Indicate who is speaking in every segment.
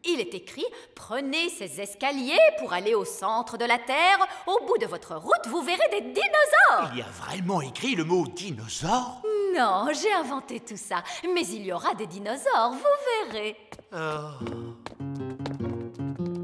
Speaker 1: Il est écrit « Prenez ces escaliers pour aller au centre de la Terre. Au bout de votre route, vous verrez des dinosaures. »
Speaker 2: Il y a vraiment écrit le mot dinosaure?
Speaker 1: Non, j'ai inventé tout ça. Mais il y aura des dinosaures, vous verrez.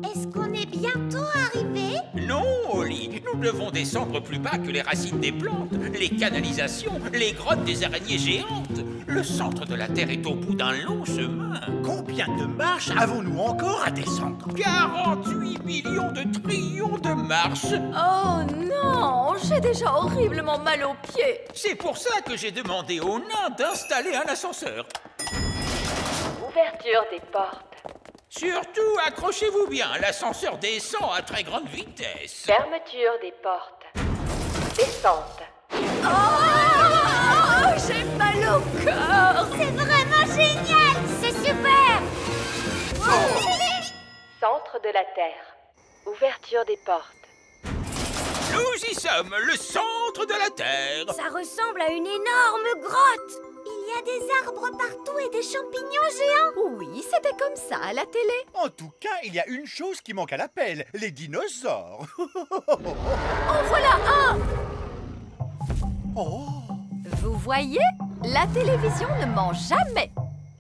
Speaker 3: Est-ce qu'on est bientôt arrivé?
Speaker 4: Non, Oli, nous devons descendre plus bas que les racines des plantes, les canalisations, les grottes des araignées géantes. Le centre de la Terre est au bout d'un long chemin.
Speaker 2: Combien de marches avons-nous encore à descendre?
Speaker 4: 48 millions de trillions de marches.
Speaker 1: Oh non, j'ai déjà horriblement mal aux pieds.
Speaker 4: C'est pour ça que j'ai demandé aux nains d'installer un ascenseur.
Speaker 1: Ouverture des portes.
Speaker 4: Surtout, accrochez-vous bien, l'ascenseur descend à très grande vitesse.
Speaker 1: Fermeture des portes. Descente. Oh, j'ai mal au corps.
Speaker 3: C'est vraiment génial! C'est super!
Speaker 1: Centre de la Terre. Ouverture des portes.
Speaker 4: Nous y sommes, le centre de la Terre.
Speaker 3: Ça ressemble à une énorme grotte! Il y a des arbres partout et des champignons géants!
Speaker 1: Oui, c'était comme ça à la télé.
Speaker 2: En tout cas, il y a une chose qui manque à l'appel, les dinosaures.
Speaker 1: En voilà un.
Speaker 2: Oh.
Speaker 1: Vous voyez, la télévision ne ment jamais.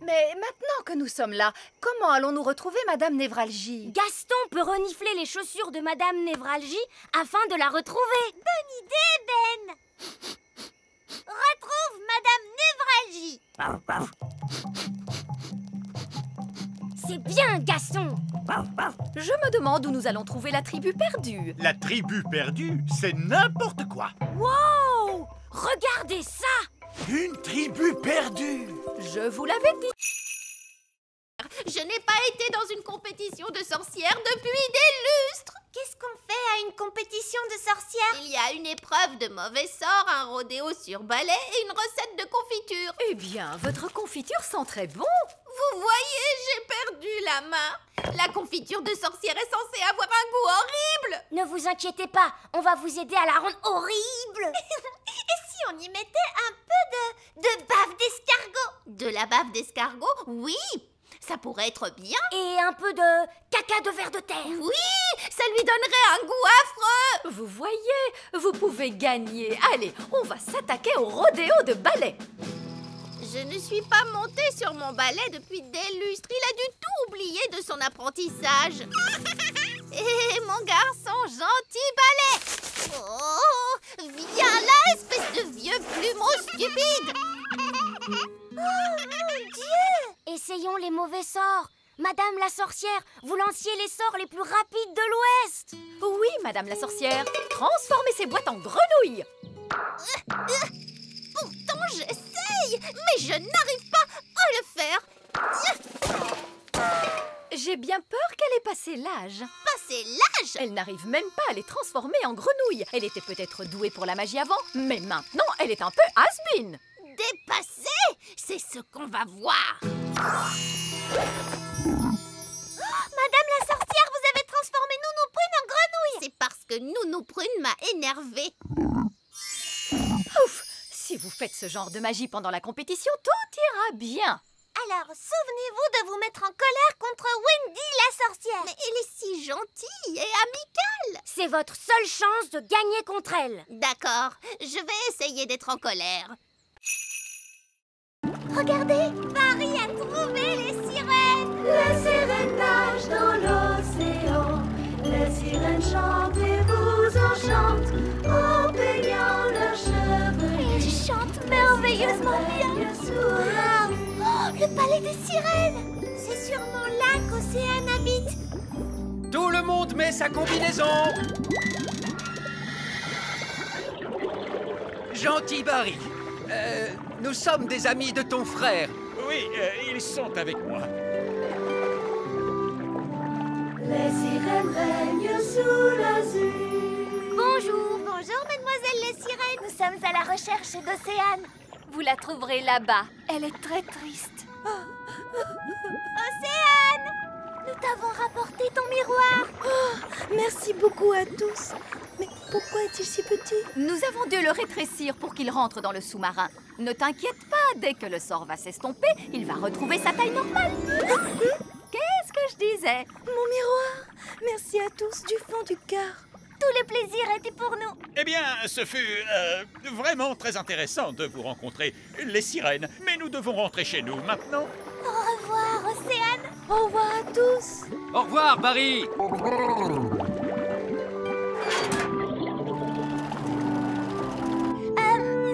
Speaker 1: Mais maintenant que nous sommes là, comment allons-nous retrouver Madame Névralgie?
Speaker 3: Gaston peut renifler les chaussures de Madame Névralgie afin de la retrouver. Bonne idée, Ben! Retrouve Madame Névralgie. C'est bien, Gaston.
Speaker 1: Je me demande où nous allons trouver la tribu perdue.
Speaker 2: La tribu perdue, c'est n'importe quoi.
Speaker 3: Wow! Regardez ça!
Speaker 2: Une tribu perdue.
Speaker 1: Je vous l'avais dit.
Speaker 3: Je n'ai pas été dans une compétition de sorcières depuis des lustres. Qu'est-ce qu'on fait à une compétition de sorcières? Il y a une épreuve de mauvais sort, un rodéo sur balai et une recette de confiture.
Speaker 1: Eh bien, votre confiture sent très bon.
Speaker 3: Vous voyez, j'ai perdu la main. La confiture de sorcière est censée avoir un goût horrible. Ne vous inquiétez pas, on va vous aider à la rendre horrible. Et si on y mettait un peu de bave d'escargot? De la bave d'escargot? Oui, ça pourrait être bien. Et un peu de caca de ver de terre? Oui, ça lui donnerait un goût affreux.
Speaker 1: Vous voyez, vous pouvez gagner. Allez, on va s'attaquer au rodéo de balai.
Speaker 3: Je ne suis pas montée sur mon balai depuis des lustres. Il a dû tout oublier de son apprentissage. Et mon garçon gentil balai. Oh, viens là, espèce de vieux plumeau stupide. Oh mon Dieu! Essayons les mauvais sorts. Madame la sorcière, vous lanciez les sorts les plus rapides de l'Ouest.
Speaker 1: Oui, Madame la sorcière. Transformez ces boîtes en grenouilles.
Speaker 3: Pourtant, j'essaye, mais je n'arrive pas à le faire.
Speaker 1: J'ai bien peur qu'elle ait passé l'âge.
Speaker 3: Passer l'âge?
Speaker 1: Elle n'arrive même pas à les transformer en grenouilles. Elle était peut-être douée pour la magie avant, mais maintenant, elle est un peu has-been.
Speaker 3: Dépassée? C'est ce qu'on va voir. Madame la sorcière, vous avez transformé Nounou Prune en grenouille. C'est parce que Nounou Prune m'a énervée.
Speaker 1: Ouf! Si vous faites ce genre de magie pendant la compétition, tout ira bien.
Speaker 3: Alors, souvenez-vous de vous mettre en colère contre Wendy la sorcière. Mais elle est si gentille et amicale. C'est votre seule chance de gagner contre elle. D'accord, je vais essayer d'être en colère. Regardez, Paris a trouvé les sirènes.
Speaker 5: Les sirènes nagent dans l'océan. Les sirènes chantent et vous enchantent en peignant leurs cheveux.
Speaker 3: Ils chantent merveilleusement bien. Oh, le palais des sirènes. C'est sûrement là qu'Océane habite.
Speaker 6: Tout le monde met sa combinaison. Gentil Barry, nous sommes des amis de ton frère.
Speaker 4: Oui, ils sont avec moi.
Speaker 5: Les sirènes règnent sous l'azur.
Speaker 3: Bonjour, bonjour, mademoiselle les sirènes. Nous sommes à la recherche d'Océane.
Speaker 1: Vous la trouverez là-bas. Elle est très triste.
Speaker 3: Océane! Nous t'avons rapporté ton miroir.
Speaker 5: Merci beaucoup à tous. Mais pourquoi est-il si petit?
Speaker 1: Nous avons dû le rétrécir pour qu'il rentre dans le sous-marin. Ne t'inquiète pas, dès que le sort va s'estomper, il va retrouver sa taille normale. disais.
Speaker 5: Mon miroir, merci à tous du fond du cœur.
Speaker 3: Tout le plaisir était pour nous.
Speaker 2: Eh bien, ce fut vraiment très intéressant de vous rencontrer, les sirènes. Mais nous devons rentrer chez nous maintenant.
Speaker 3: Au revoir, Océane.
Speaker 5: Au revoir à tous.
Speaker 6: Au revoir, Barry.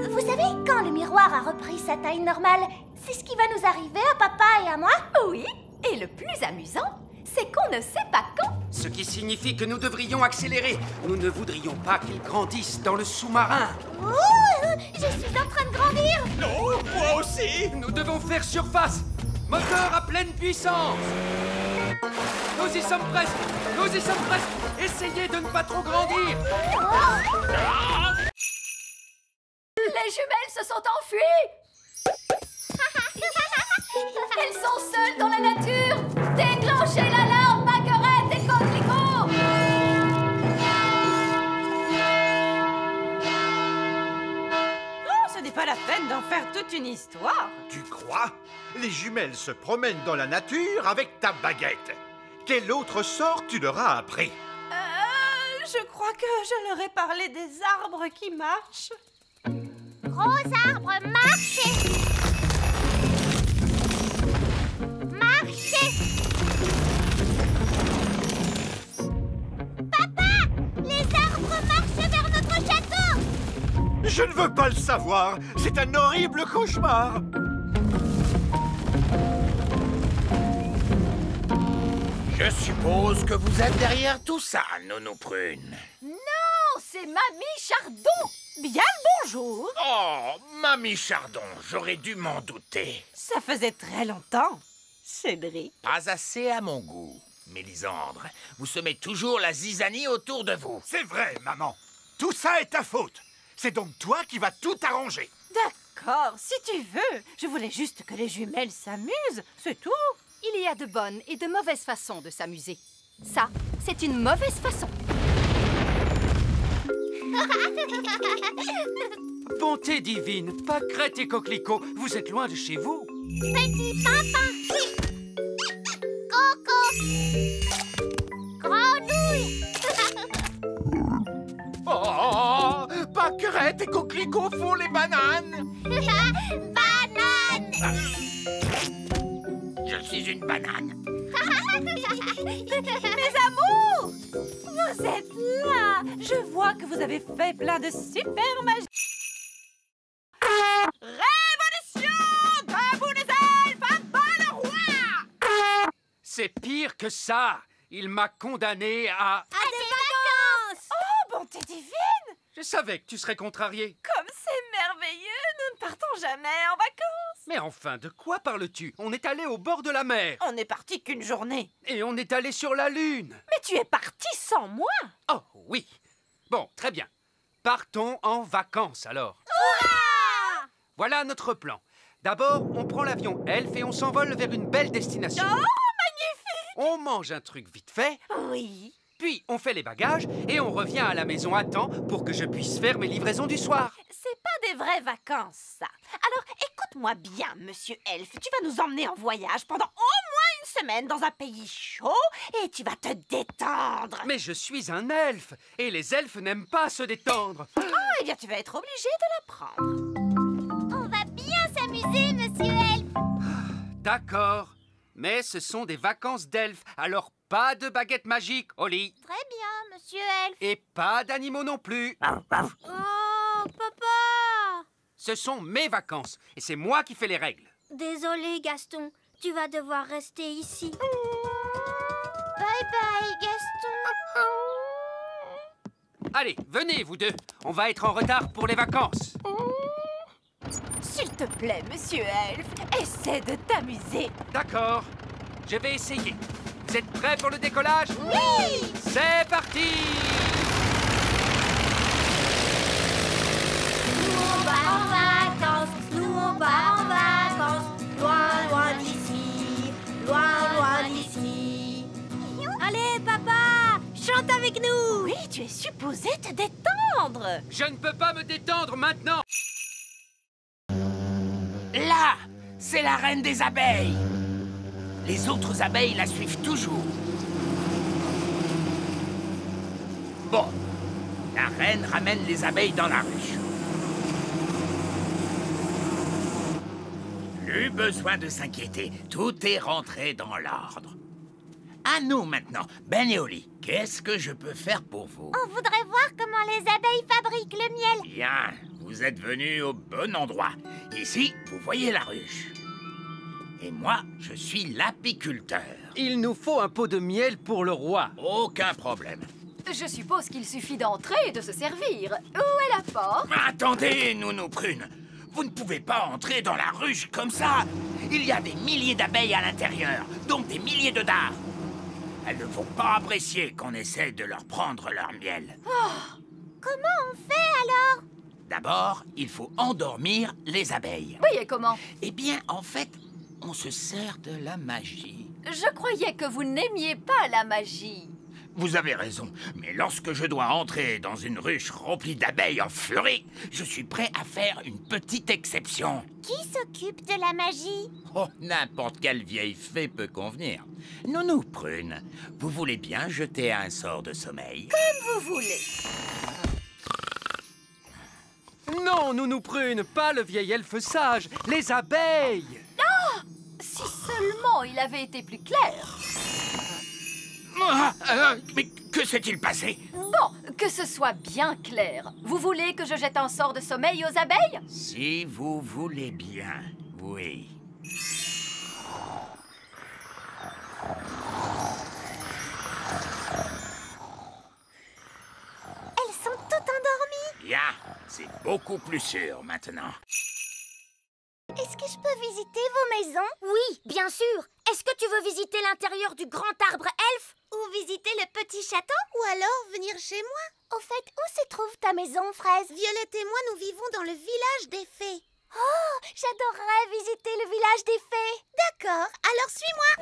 Speaker 3: Vous savez, quand le miroir a repris sa taille normale, c'est ce qui va nous arriver à papa et à moi?
Speaker 1: Oui, et le plus amusant, c'est qu'on ne sait pas quand.
Speaker 6: Ce qui signifie que nous devrions accélérer. Nous ne voudrions pas qu'ils grandissent dans le sous-marin.
Speaker 3: Ouh, je suis en train de grandir.
Speaker 2: Non, moi aussi.
Speaker 6: Nous devons faire surface. Moteur à pleine puissance. Nous y sommes presque. Nous y sommes presque. Essayez de ne pas trop grandir.
Speaker 1: Les jumelles se sont enfuies. Elles sont seules dans la nature. Déclenchez l'alarme, Baguerette et Coquelicot.
Speaker 7: Oh, ce n'est pas la peine d'en faire toute une histoire.
Speaker 2: Tu crois? Les jumelles se promènent dans la nature avec ta baguette. Quel autre sort tu leur as appris?
Speaker 7: Je crois que je leur ai parlé des arbres qui marchent.
Speaker 3: Gros arbre, marchez. Marchez. Papa, les arbres marchent vers notre château.
Speaker 2: Je ne veux pas le savoir. C'est un horrible cauchemar.
Speaker 4: Je suppose que vous êtes derrière tout ça, Nounou Prune.
Speaker 1: Non, c'est Mamie Chardon.
Speaker 7: Bien le bonjour.
Speaker 4: Oh, Mamie Chardon, j'aurais dû m'en douter.
Speaker 7: Ça faisait très longtemps, Cédric.
Speaker 4: Pas assez à mon goût. Mélisandre, vous semez toujours la zizanie autour de vous.
Speaker 2: C'est vrai, maman. Tout ça est ta faute. C'est donc toi qui vas tout arranger.
Speaker 7: D'accord, si tu veux. Je voulais juste que les jumelles s'amusent, c'est tout.
Speaker 1: Il y a de bonnes et de mauvaises façons de s'amuser. Ça, c'est une mauvaise façon.
Speaker 6: Bonté divine, Pâquerette et Coquelicot, vous êtes loin de chez vous.
Speaker 3: Petit papa. Coco. Grenouille.
Speaker 4: Oh, Pâquerette et Coquelicot font les bananes.
Speaker 3: Banane.
Speaker 4: Je suis une banane.
Speaker 7: Mes amours, vous êtes là. Je vois que vous avez fait plein de super magie. Révolution! Debout les elfes, à bas le roi!
Speaker 6: C'est pire que ça. Il m'a condamné à...
Speaker 3: À des vacances.
Speaker 7: Oh, bonté divine!
Speaker 6: Je savais que tu serais contrarié.
Speaker 7: Comme c'est merveilleux, nous ne partons jamais en vacances.
Speaker 6: Mais enfin, de quoi parles-tu? On est allé au bord de la mer.
Speaker 7: On n'est parti qu'une journée.
Speaker 6: Et on est allé sur la Lune.
Speaker 7: Mais tu es parti sans moi.
Speaker 6: Oh, oui. Bon, très bien. Partons en vacances, alors. Voilà notre plan. D'abord, on prend l'avion Elf et on s'envole vers une belle destination.
Speaker 7: Oh, magnifique!
Speaker 6: On mange un truc vite fait,
Speaker 7: Oui.
Speaker 6: puis on fait les bagages et on revient à la maison à temps pour que je puisse faire mes livraisons du soir.
Speaker 7: C'est pas des vraies vacances, ça. Alors, écoute-moi bien, monsieur Elf. Tu vas nous emmener en voyage pendant au moins une semaine dans un pays chaud et tu vas te détendre.
Speaker 6: Mais je suis un elfe et les elfes n'aiment pas se détendre.
Speaker 7: Oh, eh bien, tu vas être obligé de l'apprendre.
Speaker 3: On va bien s'amuser, monsieur Elf.
Speaker 6: D'accord, mais ce sont des vacances d'elfes, alors pas de baguette magique au lit.
Speaker 3: Très bien, monsieur Elf.
Speaker 6: Et pas d'animaux non plus.
Speaker 3: Oh, papa.
Speaker 6: Ce sont mes vacances et c'est moi qui fais les règles.
Speaker 3: Désolé, Gaston. Tu vas devoir rester ici. Bye bye, Gaston.
Speaker 6: Allez, venez vous deux, on va être en retard pour les vacances.
Speaker 7: S'il te plaît, monsieur Elf, essaie de t'amuser.
Speaker 6: D'accord, je vais essayer. Vous êtes prêts pour le décollage?
Speaker 3: Oui.
Speaker 6: C'est parti!
Speaker 3: Nous on va en vacances. Nous on va en vacances. Loin, loin d'ici. Loin, loin d'ici. Allez, papa, chante avec nous.
Speaker 7: Oui, tu es supposé te détendre.
Speaker 6: Je ne peux pas me détendre maintenant.
Speaker 4: Là, c'est la reine des abeilles. Les autres abeilles la suivent toujours. Bon, la reine ramène les abeilles dans la ruche. Plus besoin de s'inquiéter, tout est rentré dans l'ordre. À nous maintenant. Ben et Oli, qu'est-ce que je peux faire pour vous?
Speaker 3: On voudrait voir comment les abeilles fabriquent le miel.
Speaker 4: Bien, vous êtes venus au bon endroit. Ici, vous voyez la ruche. Et moi, je suis l'apiculteur.
Speaker 6: Il nous faut un pot de miel pour le roi.
Speaker 4: Aucun problème.
Speaker 1: Je suppose qu'il suffit d'entrer et de se servir. Où est la porte?
Speaker 4: Attendez, Nounou Prune. Vous ne pouvez pas entrer dans la ruche comme ça. Il y a des milliers d'abeilles à l'intérieur, donc des milliers de dards. Elles ne vont pas apprécier qu'on essaie de leur prendre leur miel.
Speaker 3: Comment on fait alors?
Speaker 4: D'abord, il faut endormir les abeilles.
Speaker 1: Oui, et comment?
Speaker 4: Eh bien, en fait, on se sert de la magie.
Speaker 1: Je croyais que vous n'aimiez pas la magie.
Speaker 4: Vous avez raison, mais lorsque je dois entrer dans une ruche remplie d'abeilles en furie, je suis prêt à faire une petite exception.
Speaker 3: Qui s'occupe de la magie?
Speaker 4: Oh, n'importe quelle vieille fée peut convenir. Nounou Prune, vous voulez bien jeter un sort de sommeil?
Speaker 1: Comme vous voulez.
Speaker 6: Non, Nounou Prune, pas le vieil elfe sage, les abeilles.
Speaker 1: Si seulement il avait été plus clair.
Speaker 4: Mais que s'est-il passé?
Speaker 1: Bon, que ce soit bien clair. Vous voulez que je jette un sort de sommeil aux abeilles?
Speaker 4: Si vous voulez bien, oui.
Speaker 3: Elles sont toutes endormies.
Speaker 4: Bien, c'est beaucoup plus sûr maintenant.
Speaker 3: Est-ce que je peux visiter vos maisons? Oui, bien sûr. Est-ce que tu veux visiter l'intérieur du grand arbre elfe? Ou visiter le petit château? Ou alors venir chez moi? Au fait, où se trouve ta maison, Fraise? Violette et moi, nous vivons dans le village des fées. Oh, j'adorerais visiter le village des fées. D'accord, alors suis-moi.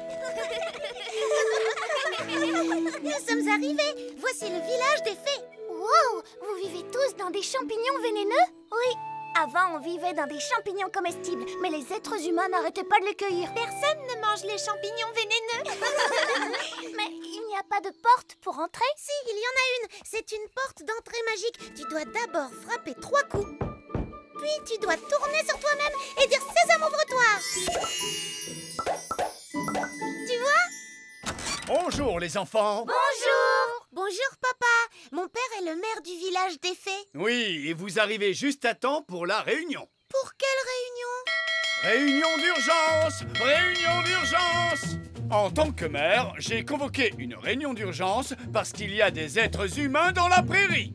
Speaker 3: Nous sommes arrivés. Voici le village des fées. Wow, vous vivez tous dans des champignons vénéneux? Oui. Avant, on vivait dans des champignons comestibles, mais les êtres humains n'arrêtaient pas de les cueillir. Personne ne mange les champignons vénéneux. Mais il n'y a pas de porte pour entrer? Si, il y en a une. C'est une porte d'entrée magique. Tu dois d'abord frapper 3 coups. Puis tu dois tourner sur toi-même et dire « Sésame, ouvre-toi » Tu vois?
Speaker 8: Bonjour les enfants.
Speaker 3: Bonjour! Bonjour, papa. Mon père est le maire du village des fées.
Speaker 8: Oui, et vous arrivez juste à temps pour la réunion.
Speaker 3: Pour quelle réunion?
Speaker 8: Réunion d'urgence! Réunion d'urgence! En tant que maire, j'ai convoqué une réunion d'urgence parce qu'il y a des êtres humains dans la prairie.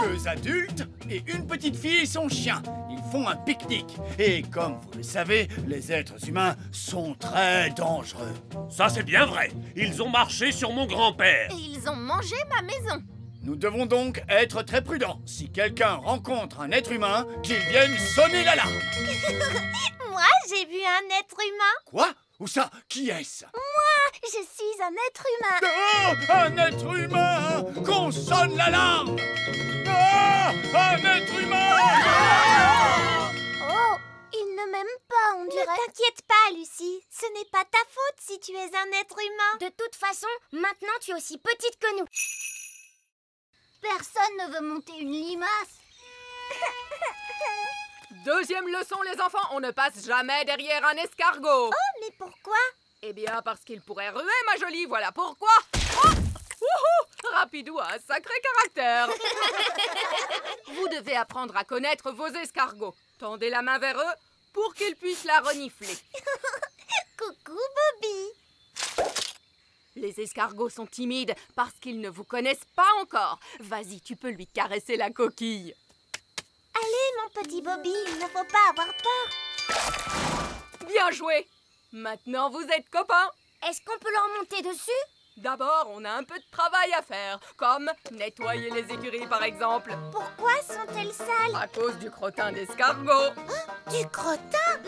Speaker 8: 2 adultes et une petite fille et son chien. Ils font un pique-nique. Et comme vous le savez, les êtres humains sont très dangereux.
Speaker 9: Ça, c'est bien vrai. Ils ont marché sur mon grand-père.
Speaker 3: Et ils ont mangé ma maison.
Speaker 8: Nous devons donc être très prudents. Si quelqu'un rencontre un être humain, qu'il vienne sonner l'alarme.
Speaker 3: Moi, j'ai vu un être humain.
Speaker 8: Quoi? Où ça? Qui est-ce?
Speaker 3: Moi, je suis un être humain.
Speaker 8: Oh, un être humain! Qu'on sonne l'alarme! Ah, un être humain!
Speaker 3: Oh, il ne m'aime pas, on dirait. Ne t'inquiète pas, Lucie. Ce n'est pas ta faute si tu es un être humain. De toute façon, maintenant tu es aussi petite que nous. Personne ne veut monter une limace.
Speaker 10: Deuxième leçon, les enfants, on ne passe jamais derrière un escargot.
Speaker 3: Oh, mais pourquoi?
Speaker 10: Eh bien, parce qu'il pourrait ruer, ma jolie, voilà pourquoi. Oh, wouhou, Rapidou a un sacré caractère. Vous devez apprendre à connaître vos escargots. Tendez la main vers eux pour qu'ils puissent la renifler.
Speaker 3: Coucou, Bobby.
Speaker 10: Les escargots sont timides parce qu'ils ne vous connaissent pas encore. Vas-y, tu peux lui caresser la coquille.
Speaker 3: Allez, mon petit Bobby, il ne faut pas avoir peur.
Speaker 10: Bien joué. Maintenant, vous êtes copains.
Speaker 3: Est-ce qu'on peut leur monter dessus?
Speaker 10: D'abord, on a un peu de travail à faire, comme nettoyer les écuries, par exemple.
Speaker 3: Pourquoi sont-elles sales?
Speaker 10: À cause du crottin d'escargot.
Speaker 3: Du crottin?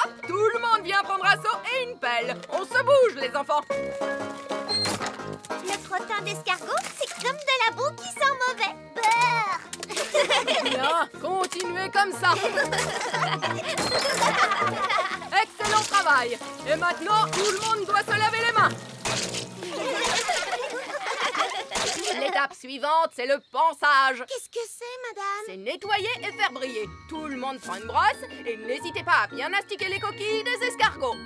Speaker 10: Hop, tout le monde vient prendre un seau et une pelle. On se bouge, les enfants.
Speaker 3: Le crottin d'escargot, c'est comme de la boue qui sent mauvais. Brrr.
Speaker 10: Bien, continuez comme ça. Excellent travail. Et maintenant, tout le monde doit se laver les mains. L'étape suivante, c'est le ponçage.
Speaker 3: Qu'est-ce que c'est, madame?
Speaker 10: C'est nettoyer et faire briller. Tout le monde prend une brosse et n'hésitez pas à bien astiquer les coquilles des escargots.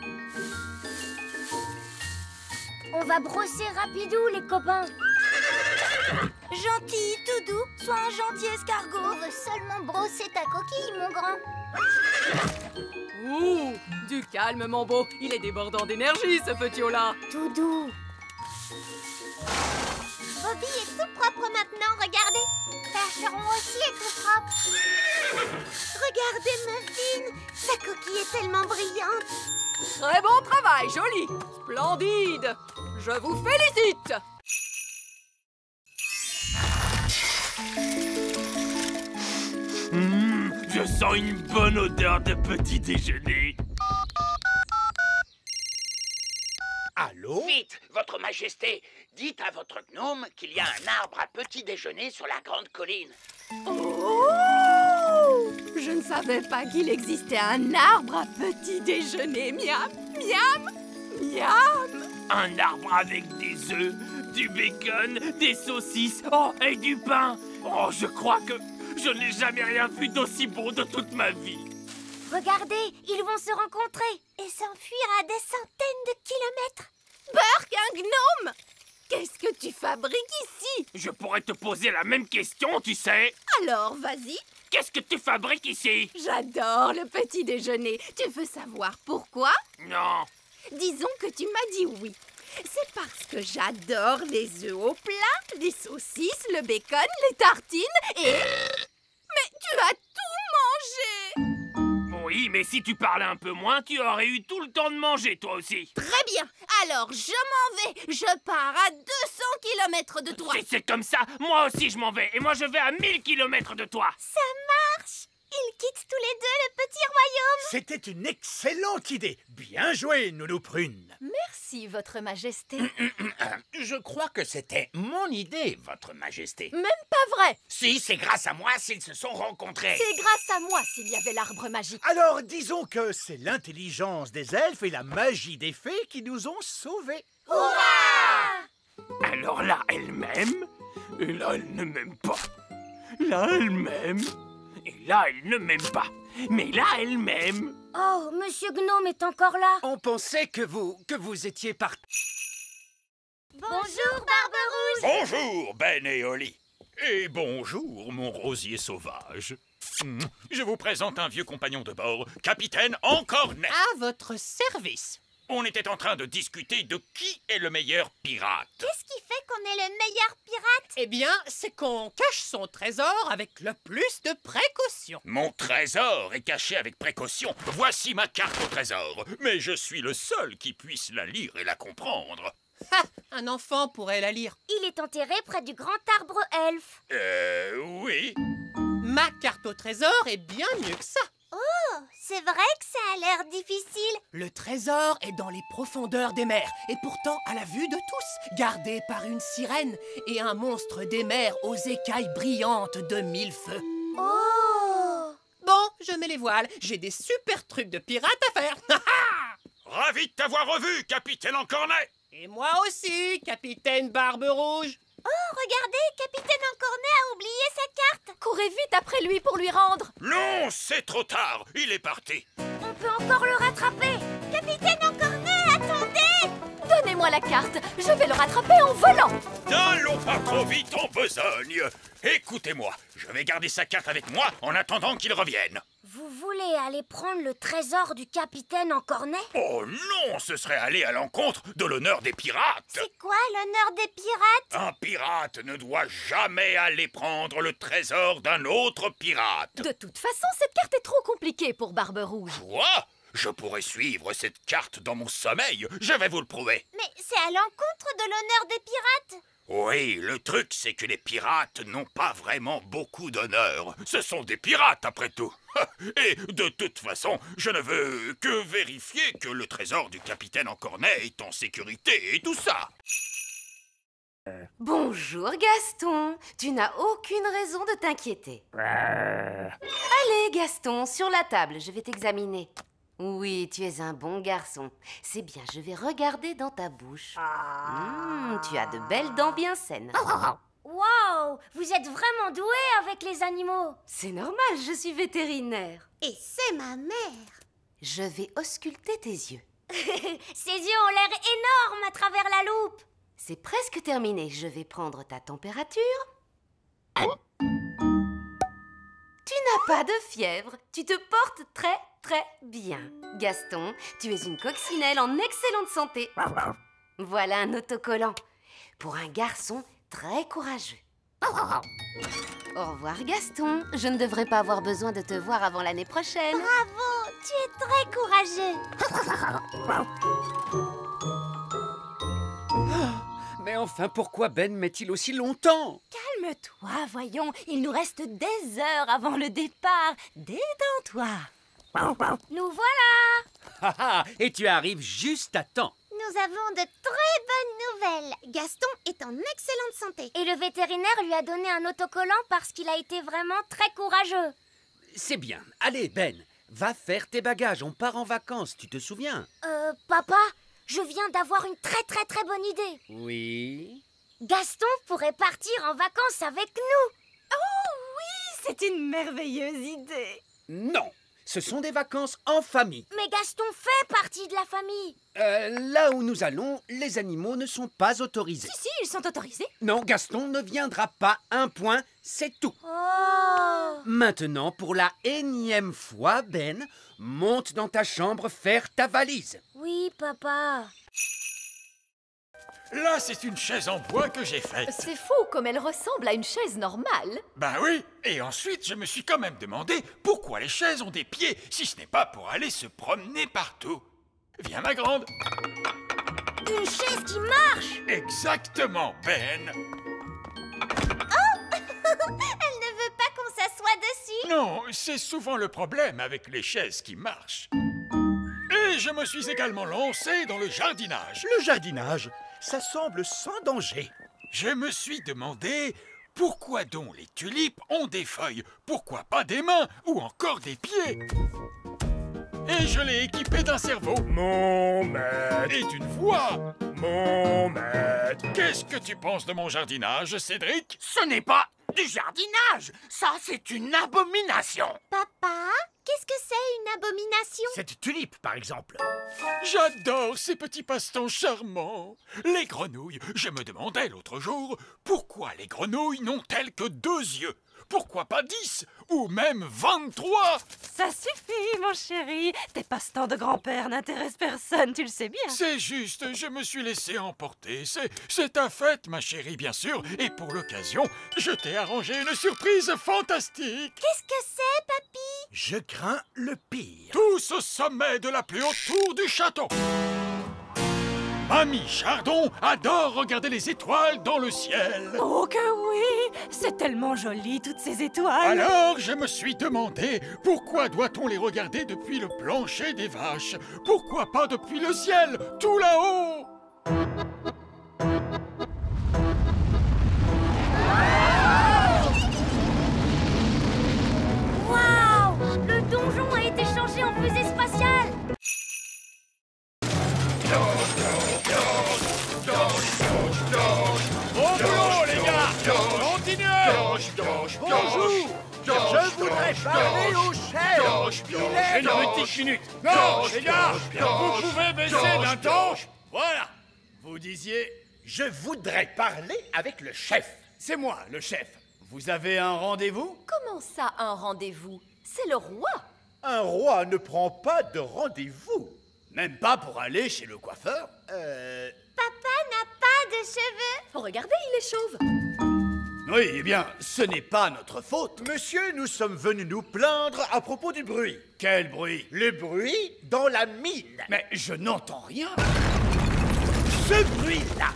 Speaker 11: On va brosser rapidou, les copains.
Speaker 3: Gentil, tout doux, sois un gentil escargot. On veut seulement brosser ta coquille, mon grand.
Speaker 10: Ouh, du calme, mon beau. Il est débordant d'énergie, ce petit-là.
Speaker 11: Tout doux.
Speaker 3: Bobby est tout propre maintenant, regardez. Percheron aussi est tout propre. Regardez Muffin, sa coquille est tellement brillante.
Speaker 10: Très bon travail, joli. Splendide. Je vous félicite.
Speaker 9: Je sens une bonne odeur de petit déjeuner.
Speaker 2: Allô?
Speaker 4: Vite, votre majesté, dites à votre gnome qu'il y a un arbre à petit déjeuner sur la grande colline.
Speaker 10: Oh! Je ne savais pas qu'il existait un arbre à petit déjeuner. Miam, miam, miam.
Speaker 9: Un arbre avec des œufs, du bacon, des saucisses, oh, et du pain. Oh, je crois que je n'ai jamais rien vu d'aussi bon de toute ma vie.
Speaker 11: Regardez, ils vont se rencontrer et s'enfuir à des centaines de kilomètres.
Speaker 3: Burk, un gnome!
Speaker 10: Qu'est-ce que tu fabriques ici?
Speaker 9: Je pourrais te poser la même question, tu sais.
Speaker 3: Alors, vas-y.
Speaker 9: Qu'est-ce que tu fabriques ici?
Speaker 10: J'adore le petit déjeuner. Tu veux savoir pourquoi?
Speaker 9: Non.
Speaker 10: Disons que tu m'as dit oui. C'est parce que j'adore les œufs au plat, les saucisses, le bacon, les tartines et... Mais tu as tout mangé!
Speaker 9: Oui, mais si tu parlais un peu moins, tu aurais eu tout le temps de manger, toi aussi.
Speaker 3: Très bien. Alors, je m'en vais. Je pars à 200 km de toi.
Speaker 9: Si c'est comme ça, moi aussi je m'en vais. Et moi je vais à 1000 km de toi.
Speaker 3: Ça marche. Ils quittent tous les deux le petit royaume.
Speaker 2: C'était une excellente idée. Bien joué, Nounou Prune.
Speaker 1: Merci, votre majesté.
Speaker 4: Je crois que c'était mon idée, votre majesté.
Speaker 1: Même pas vrai.
Speaker 4: Si, c'est grâce à moi s'ils se sont rencontrés.
Speaker 1: C'est grâce à moi s'il y avait l'arbre magique.
Speaker 2: Alors, disons que c'est l'intelligence des elfes et la magie des fées qui nous ont sauvés.
Speaker 9: Alors là, elle m'aime. Et là, elle ne m'aime pas. Là, elle m'aime. Et là, elle ne m'aime pas. Mais là, elle m'aime.
Speaker 11: Oh, Monsieur Gnome est encore là.
Speaker 6: On pensait que vous étiez parti.
Speaker 3: Bonjour, Barbe-Rouge.
Speaker 8: Bonjour, Ben et Oli. Et bonjour, mon rosier sauvage. Je vous présente un vieux compagnon de bord, Capitaine Encornet.
Speaker 12: À votre service.
Speaker 8: On était en train de discuter de qui est le meilleur pirate.
Speaker 3: Qu'est-ce qui fait qu'on est le meilleur pirate?
Speaker 12: Eh bien, c'est qu'on cache son trésor avec le plus de précaution.
Speaker 8: Mon trésor est caché avec précaution. Voici ma carte au trésor. Mais je suis le seul qui puisse la lire et la comprendre.
Speaker 12: Ha! Un enfant pourrait la lire.
Speaker 11: Il est enterré près du grand arbre elfe.
Speaker 8: Oui.
Speaker 12: Ma carte au trésor est bien mieux que ça.
Speaker 3: Oh, c'est vrai que ça a l'air difficile.
Speaker 12: Le trésor est dans les profondeurs des mers et pourtant à la vue de tous, gardé par une sirène et un monstre des mers aux écailles brillantes de 1000 feux.
Speaker 3: Oh!
Speaker 12: Bon, je mets les voiles. J'ai des super trucs de pirate à faire.
Speaker 8: Ravi de t'avoir revu, Capitaine Encornet.
Speaker 12: Et moi aussi, Capitaine Barbe-Rouge.
Speaker 3: Oh, regardez, Capitaine Encornet a oublié sa carte.
Speaker 1: Courez vite après lui pour lui rendre.
Speaker 8: Non, c'est trop tard. Il est parti.
Speaker 11: On peut encore le rattraper.
Speaker 3: Capitaine Encornet, attendez!
Speaker 1: Donnez-moi la carte. Je vais le rattraper en volant.
Speaker 8: N'allons pas trop vite en besogne. Écoutez-moi, je vais garder sa carte avec moi en attendant qu'il revienne.
Speaker 11: Vous voulez aller prendre le trésor du capitaine Encornet?
Speaker 8: Oh non, ce serait aller à l'encontre de l'honneur des pirates.
Speaker 3: C'est quoi l'honneur des pirates?
Speaker 8: Un pirate ne doit jamais aller prendre le trésor d'un autre pirate.
Speaker 1: De toute façon, cette carte est trop compliquée pour Barbe-Rouge.
Speaker 8: Quoi? Je pourrais suivre cette carte dans mon sommeil. Je vais vous le prouver.
Speaker 3: Mais c'est à l'encontre de l'honneur des pirates.
Speaker 8: Oui, le truc, c'est que les pirates n'ont pas vraiment beaucoup d'honneur. Ce sont des pirates, après tout. Et de toute façon, je ne veux que vérifier que le trésor du capitaine Encornet est en sécurité et tout ça.
Speaker 13: Bonjour Gaston, tu n'as aucune raison de t'inquiéter. Allez Gaston, sur la table, je vais t'examiner. Oui, tu es un bon garçon. C'est bien, je vais regarder dans ta bouche. Tu as de belles dents bien saines.
Speaker 11: Wow, vous êtes vraiment doué avec les animaux.
Speaker 13: C'est normal, je suis vétérinaire.
Speaker 3: Et c'est ma mère.
Speaker 13: Je vais ausculter tes yeux.
Speaker 11: Ses yeux ont l'air énormes à travers la loupe.
Speaker 13: C'est presque terminé. Je vais prendre ta température. Tu n'as pas de fièvre. Tu te portes très, très bien. Gaston, tu es une coccinelle en excellente santé. Voilà un autocollant. Pour un garçon très courageux. Au revoir, Gaston. Je ne devrais pas avoir besoin de te voir avant l'année prochaine.
Speaker 11: Bravo, tu es très courageux.
Speaker 6: Mais enfin, pourquoi Ben met-il aussi longtemps?
Speaker 7: Calme-toi, voyons. Il nous reste des heures avant le départ. Détends-toi.
Speaker 11: Nous voilà.
Speaker 6: Et tu arrives juste à temps.
Speaker 3: Nous avons de très bonnes nouvelles. Gaston est en excellente santé.
Speaker 11: Et le vétérinaire lui a donné un autocollant parce qu'il a été vraiment très courageux.
Speaker 6: C'est bien. Allez, Ben, va faire tes bagages. On part en vacances, tu te souviens?
Speaker 11: Papa, je viens d'avoir une très très très bonne idée.
Speaker 6: Oui.
Speaker 11: Gaston pourrait partir en vacances avec nous.
Speaker 7: Oh oui, c'est une merveilleuse idée.
Speaker 6: Non, ce sont des vacances en famille.
Speaker 11: Mais Gaston fait partie de la famille.
Speaker 6: Là où nous allons, les animaux ne sont pas autorisés.
Speaker 7: Si, ils sont autorisés.
Speaker 6: Non, Gaston ne viendra pas. Un point, c'est tout.
Speaker 11: Oh.
Speaker 6: Maintenant, pour la énième fois, Ben, monte dans ta chambre faire ta valise.
Speaker 11: Oui, papa.
Speaker 14: Là, c'est une chaise en bois que j'ai faite.
Speaker 1: C'est fou comme elle ressemble à une chaise normale.
Speaker 14: Ben oui, et ensuite, je me suis quand même demandé pourquoi les chaises ont des pieds, si ce n'est pas pour aller se promener partout. Viens, ma grande.
Speaker 11: Une chaise qui marche.
Speaker 14: Exactement, Ben.
Speaker 3: Elle ne veut pas qu'on s'assoie dessus.
Speaker 14: Non, c'est souvent le problème avec les chaises qui marchent. Et je me suis également lancé dans le jardinage.
Speaker 2: Le jardinage, ça semble sans danger.
Speaker 14: Je me suis demandé pourquoi donc les tulipes ont des feuilles, pourquoi pas des mains ou encore des pieds. Et je l'ai équipé d'un cerveau.
Speaker 2: Mon maître.
Speaker 14: Et d'une voix.
Speaker 2: Mon maître.
Speaker 14: Qu'est-ce que tu penses de mon jardinage, Cédric?
Speaker 4: Ce n'est pas du jardinage. Ça, c'est une abomination.
Speaker 3: Papa, qu'est-ce que c'est une abomination?
Speaker 2: Cette tulipe, par exemple.
Speaker 14: J'adore ces petits passe-temps charmants. Les grenouilles. Je me demandais l'autre jour, pourquoi les grenouilles n'ont-elles que 2 yeux? Pourquoi pas 10 ou même 23?
Speaker 7: Ça suffit, mon chéri. Tes passe-temps de grand-père n'intéressent personne, tu le sais bien.
Speaker 14: C'est juste, je me suis laissé emporter. C'est ta fête, ma chérie, bien sûr. Et pour l'occasion, je t'ai arrangé une surprise fantastique.
Speaker 3: Qu'est-ce que c'est, papy?
Speaker 2: Je crains le pire.
Speaker 14: Tous au sommet de la plus haute tour du château. Mamie Chardon adore regarder les étoiles dans le ciel.
Speaker 7: Oh que oui! C'est tellement joli, toutes ces étoiles.
Speaker 14: Alors, je me suis demandé, pourquoi doit-on les regarder depuis le plancher des vaches? Pourquoi pas depuis le ciel, tout là-haut?
Speaker 11: Waouh! Le donjon a été changé en fusée spatiale.
Speaker 8: Bon boulot, les gars! Continuez!
Speaker 2: Bonjour! Je voudrais parler au chef!
Speaker 8: Une petite minute! Non, les gars! Vous pouvez baisser d'un ton? Voilà! Vous disiez...
Speaker 2: Je voudrais parler avec le chef.
Speaker 8: C'est moi, le chef. Vous avez un rendez-vous?
Speaker 1: Comment ça, un rendez-vous? C'est le roi.
Speaker 2: Un roi ne prend pas de rendez-vous.
Speaker 8: Même pas pour aller chez le coiffeur?
Speaker 3: Papa n'a pas de cheveux.
Speaker 1: Regardez, il est chauve.
Speaker 8: Oui, eh bien, ce n'est pas notre faute.
Speaker 2: Monsieur, nous sommes venus nous plaindre à propos du bruit.
Speaker 8: Quel bruit?
Speaker 2: Le bruit dans la mine.
Speaker 8: Mais je n'entends rien.
Speaker 2: Ce bruit-là.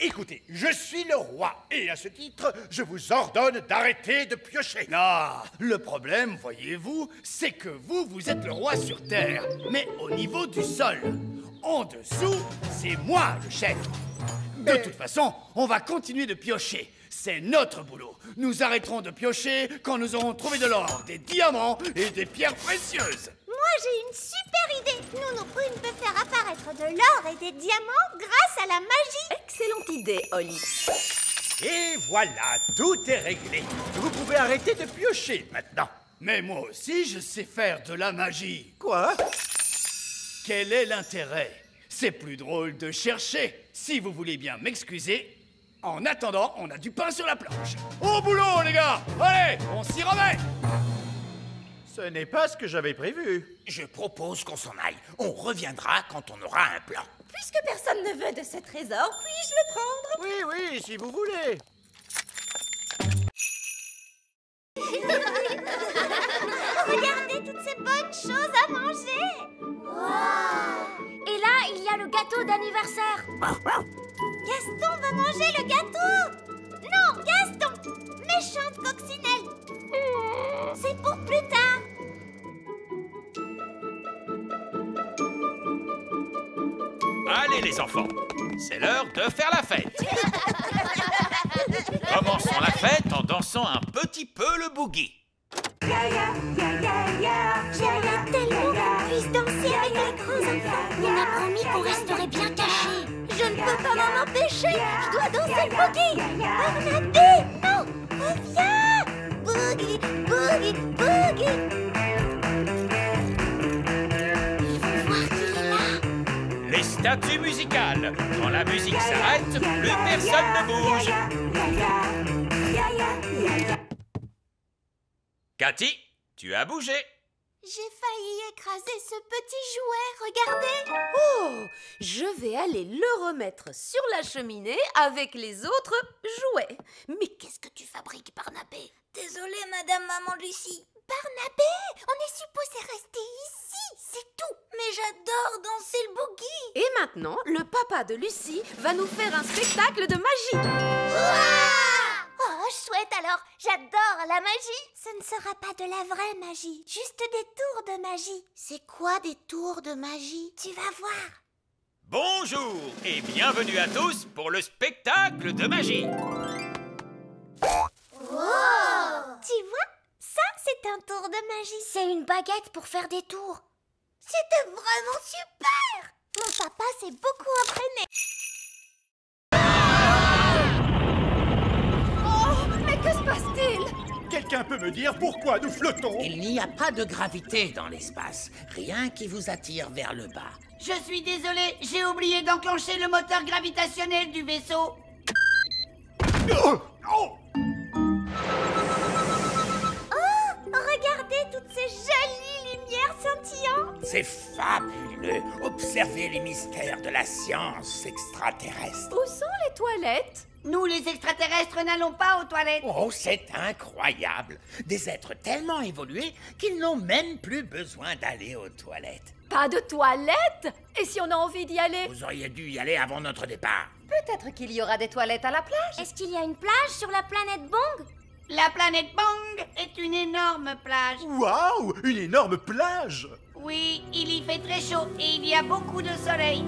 Speaker 2: Écoutez, je suis le roi, et à ce titre, je vous ordonne d'arrêter de piocher.
Speaker 8: Ah, le problème, voyez-vous, c'est que vous êtes le roi sur Terre, mais au niveau du sol. En dessous, c'est moi le chef. De toute façon, on va continuer de piocher. C'est notre boulot. Nous arrêterons de piocher quand nous aurons trouvé de l'or, des diamants et des pierres précieuses.
Speaker 3: Moi,
Speaker 11: j'ai une super idée. Nounou Prune peut faire apparaître de l'or et des diamants grâce à la magie.
Speaker 1: Excellente idée, Holly.
Speaker 2: Et voilà, tout est réglé. Vous pouvez arrêter de piocher maintenant.
Speaker 8: Mais moi aussi, je sais faire de la magie.
Speaker 2: Quoi?
Speaker 8: Quel est l'intérêt? C'est plus drôle de chercher. Si vous voulez bien m'excuser, en attendant, on a du pain sur la planche. Au boulot, les gars! Allez, on s'y remet!
Speaker 2: Ce n'est pas ce que j'avais prévu.
Speaker 4: Je propose qu'on s'en aille. On reviendra quand on aura un plan.
Speaker 7: Puisque personne ne veut de ce trésor, puis-je le prendre?
Speaker 2: Oui, oui, si vous voulez.
Speaker 11: Regardez toutes ces bonnes choses à manger. Wow. Et là, il y a le gâteau d'anniversaire. Gaston va manger le gâteau. Non, Gaston, méchante coccinelle. C'est pour plus tard.
Speaker 14: Allez les enfants, c'est l'heure de faire la fête. Commençons la fête en dansant un petit peu le boogie.
Speaker 11: J'aimerais tellement qu'on puisse danser avec les grands enfants. On a promis qu'on resterait bien cachés. Je ne peux pas m'en empêcher. Je dois danser le boogie. Barnabé, non, reviens. Boogie, boogie, boogie. Ils vont voir qu'il est là.
Speaker 14: Les statues musicales. Quand la musique s'arrête, plus personne ne bouge. Cathy, tu as bougé.
Speaker 11: J'ai failli écraser ce petit jouet, regardez.
Speaker 1: Oh, je vais aller le remettre sur la cheminée avec les autres jouets.
Speaker 11: Mais qu'est-ce que tu fabriques, Barnabé? Désolée, Madame Maman Lucie. Barnabé, on est supposé rester ici, c'est tout. Mais j'adore danser le boogie.
Speaker 1: Et maintenant, le papa de Lucie va nous faire un spectacle de magie.
Speaker 11: Oh, chouette alors, j'adore la magie. Ce ne sera pas de la vraie magie, juste des tours de magie. C'est quoi des tours de magie? Tu vas voir.
Speaker 14: Bonjour et bienvenue à tous pour le spectacle de magie.
Speaker 11: Wow. Tu vois, ça c'est un tour de magie. C'est une baguette pour faire des tours. C'était vraiment super. Mon papa s'est beaucoup entraîné.
Speaker 1: Que se passe-t-il?
Speaker 2: Quelqu'un peut me dire pourquoi nous flottons?
Speaker 4: Il n'y a pas de gravité dans l'espace. Rien qui vous attire vers le bas.
Speaker 15: Je suis désolé, j'ai oublié d'enclencher le moteur gravitationnel du vaisseau.
Speaker 2: Oh, oh.
Speaker 11: Oh, regardez toutes ces jolies lumières scintillantes.
Speaker 4: C'est fabuleux. Observez les mystères de la science extraterrestre.
Speaker 1: Où sont les toilettes?
Speaker 15: Nous, les extraterrestres, n'allons pas aux toilettes.
Speaker 4: Oh, c'est incroyable. Des êtres tellement évolués qu'ils n'ont même plus besoin d'aller aux toilettes.
Speaker 1: Pas de toilettes? Et si on a envie d'y aller?
Speaker 4: Vous auriez dû y aller avant notre départ.
Speaker 1: Peut-être qu'il y aura des toilettes à la plage.
Speaker 11: Est-ce qu'il y a une plage sur la planète Bong?
Speaker 15: La planète Bang est une énorme plage.
Speaker 2: Waouh, une énorme plage.
Speaker 15: Oui, il y fait très chaud et il y a beaucoup de soleil.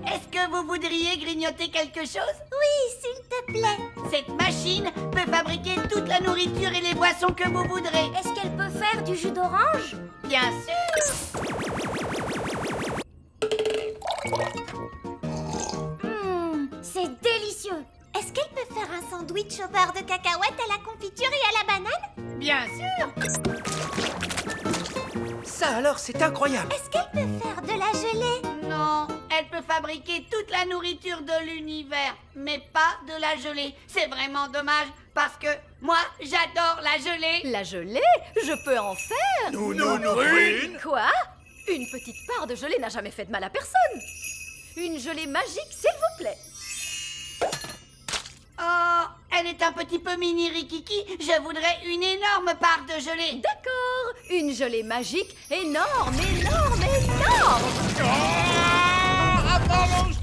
Speaker 15: Est-ce que vous voudriez grignoter quelque chose?
Speaker 11: Oui, s'il te plaît.
Speaker 15: Cette machine peut fabriquer toute la nourriture et les boissons que vous voudrez.
Speaker 11: Est-ce qu'elle peut faire du jus d'orange?
Speaker 15: Bien sûr.
Speaker 11: C'est délicieux. Est-ce qu'elle peut faire un sandwich au beurre de cacahuète, à la confiture et à la banane?
Speaker 15: Bien sûr.
Speaker 12: Ça alors, c'est incroyable.
Speaker 11: Est-ce qu'elle peut faire de la gelée?
Speaker 15: Non, elle peut fabriquer toute la nourriture de l'univers, mais pas de la gelée. C'est vraiment dommage, parce que moi, j'adore la gelée.
Speaker 1: La gelée? Je peux en faire.
Speaker 2: Prune.
Speaker 1: Quoi? Une petite part de gelée n'a jamais fait de mal à personne. Une gelée magique, s'il vous plaît.
Speaker 15: Oh, elle est un petit peu mini Rikiki. Je voudrais une énorme part de gelée.
Speaker 1: D'accord, une gelée magique énorme, énorme, énorme.
Speaker 8: Avalanche